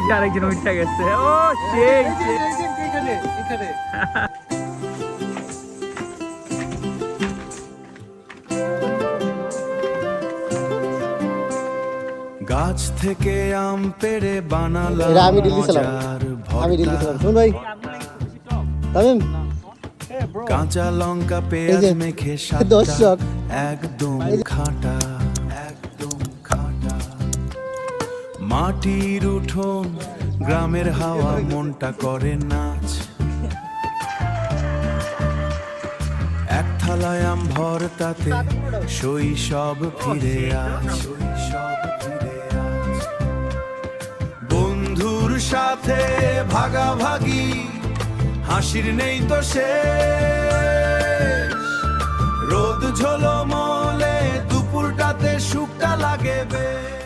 যে আরেকজন উঠে গেছে। ও সেই এখানে এখানে গাছ থেকে আম পেড়ে বানালাম এটা আমি ডিল দিছিলাম। মজার আমি ডিল ভর্তা। দিছিলাম। শুন ভাই তামিম কাঁচা লঙ্কা এই পেঁয়াজ যে মেখে দর্শক। একদম খাঁটা একদম খাঁটা মাটির উঠোন গ্রামের হাওয়া মনটা করে নাচ এক থালায় আম ভর্তাতে শৈশব ফিরে আজ বন্ধুর সাথে ভাগাভাগি হাসির নেই তো শেষ রোদ ঝলমলে দুপুরটাতে সুখটা লাগে বেশ।